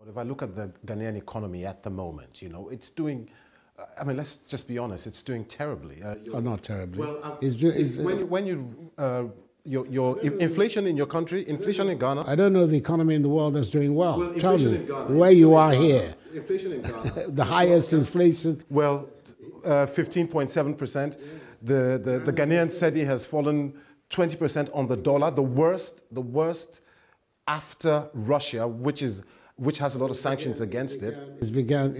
If I look at the Ghanaian economy at the moment, you know, it's doing, I mean, let's just be honest, it's doing terribly. Not terribly. Well, your inflation in your country, inflation in Ghana. I don't know the economy in the world that's doing well. Well, tell me Ghana, where you are here. Inflation in Ghana. The highest inflation. Well, 15.7%. The Ghanaian cedi has fallen 20% on the dollar, the worst after Russia, which has a lot of sanctions against it. It's began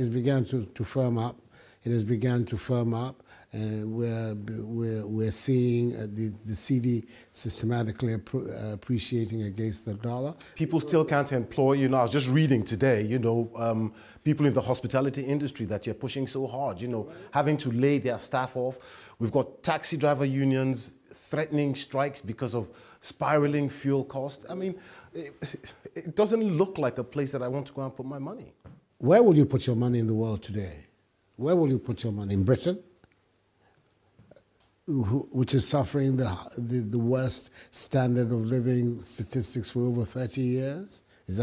to firm up. It has begun to firm up. We're seeing the cedi systematically appreciating against the dollar. People still can't employ, you know, I was just reading today, you know, people in the hospitality industry that you're pushing so hard, you know, having to lay their staff off. We've got taxi driver unions threatening strikes because of spiraling fuel costs. I mean, it doesn't look like a place that I want to go and put my money. Where will you put your money in the world today? Where will you put your money? In Britain, which is suffering the worst standard of living statistics for over 30 years? Is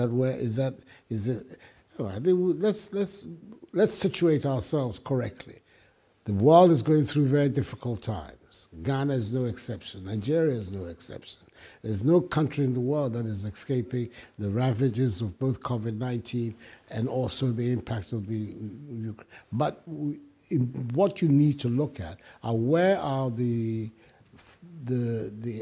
it? Oh, I think let's situate ourselves correctly. The world is going through very difficult times. Ghana is no exception. Nigeria is no exception. There's no country in the world that is escaping the ravages of both COVID-19 and also the impact of the Ukraine. But what you need to look at are where are the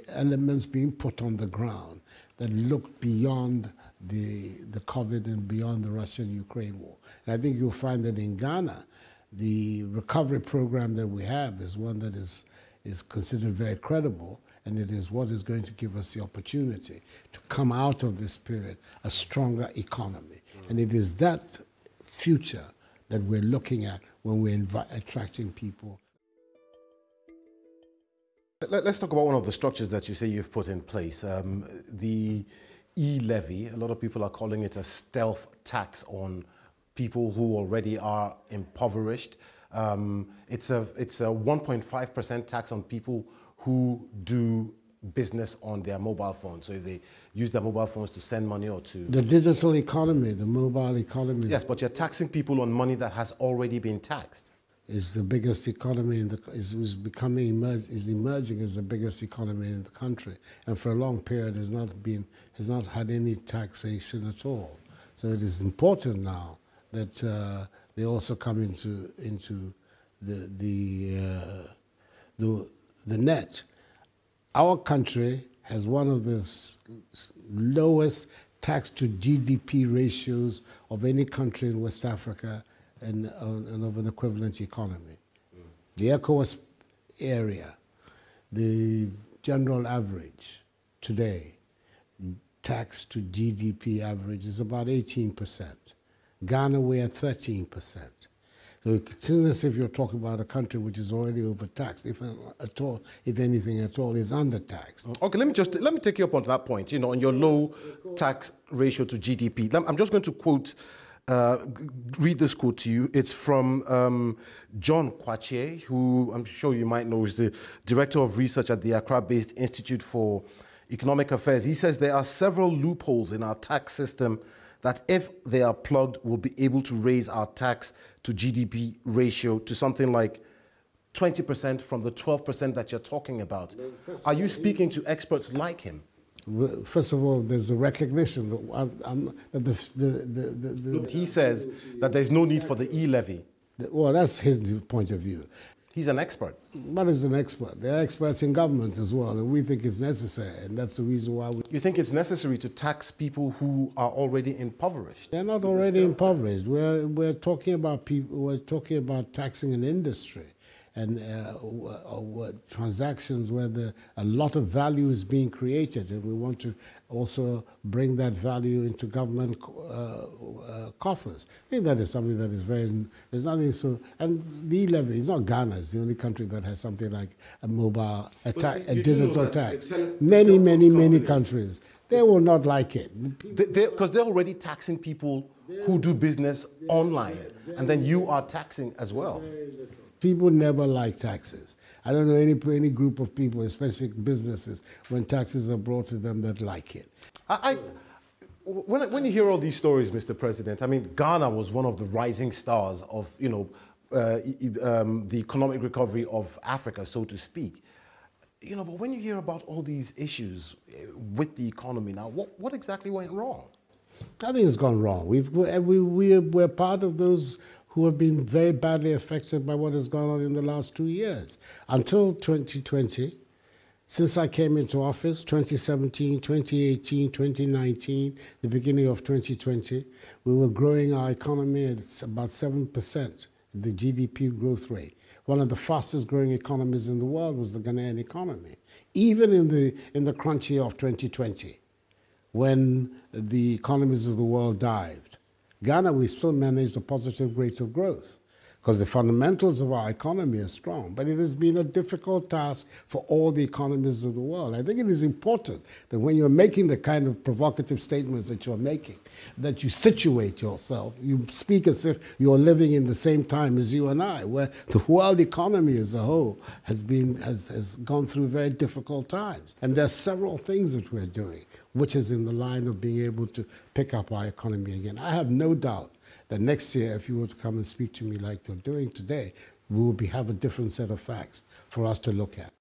elements being put on the ground that look beyond the COVID and beyond the Russian-Ukraine war. And I think you'll find that in Ghana, the recovery program that we have is one that is considered very credible, and it is what is going to give us the opportunity to come out of this period a stronger economy. And it is that future that we're looking at when we're attracting people. Let's talk about one of the structures that you say you've put in place, the e-levy. A lot of people are calling it a stealth tax on people who already are impoverished. It's a 1.5% tax on people who do business on their mobile phones. So they use their mobile phones to send money or to... The digital economy, the mobile economy. Yes, but you're taxing people on money that has already been taxed. Is the biggest economy is emerging as the biggest economy in the country, and for a long period has not had any taxation at all. So it is important now that they also come into the net. Our country has one of the lowest tax to GDP ratios of any country in West Africa and of an equivalent economy. The ECOWAS area, the general average today, tax to GDP average is about 18%. Ghana, we're at 13%. So it's as if you're talking about a country which is already overtaxed, if anything at all, is undertaxed. Okay, let me take you up on that point. You know, on your low tax ratio to GDP. I'm just going to quote, read this quote to you. It's from John Kwache, who I'm sure you might know is the director of research at the Accra-based Institute for Economic Affairs. He says there are several loopholes in our tax system that if they are plugged, we'll be able to raise our tax to GDP ratio to something like 20% from the 12% that you're talking about. Are you speaking to experts like him? First of all, there's a recognition that he says that there's no need for the e-levy. Well, that's his point of view. He's an expert. But he's an expert. There are experts in government as well, and we think it's necessary, and that's the reason why we... You think it's necessary to tax people who are already impoverished? They're not already impoverished. We're talking about people. We're talking about taxing an industry and transactions where a lot of value is being created, and we want to also bring that value into government coffers. I think that is something that is there's nothing so, and the e-levy is not Ghana, it's the only country that has something like a mobile, a digital tax. Many countries, they will not like it. Because they're already taxing people who do business online, and then you are taxing as well. People never like taxes. I don't know any group of people, especially businesses, when taxes are brought to them that like it. When you hear all these stories, Mr. President, I mean, Ghana was one of the rising stars of, the economic recovery of Africa, so to speak. But when you hear about all these issues with the economy now, what exactly went wrong? Nothing has gone wrong. We're part of those who have been very badly affected by what has gone on in the last 2 years. Until 2020, since I came into office, 2017, 2018, 2019, the beginning of 2020, we were growing our economy at about 7%, the GDP growth rate. One of the fastest growing economies in the world was the Ghanaian economy, even in the crunch year of 2020, when the economies of the world dived. Ghana, we still managed a positive rate of growth because the fundamentals of our economy are strong. But it has been a difficult task for all the economies of the world. I think it is important that when you're making the kind of provocative statements that you're making, that you situate yourself. You speak as if you're living in the same time as you and I, where the world economy as a whole has gone through very difficult times. And there are several things that we're doing, which is in the line of being able to pick up our economy again. I have no doubt that next year, if you were to come and speak to me like you're doing today, we will have a different set of facts for us to look at.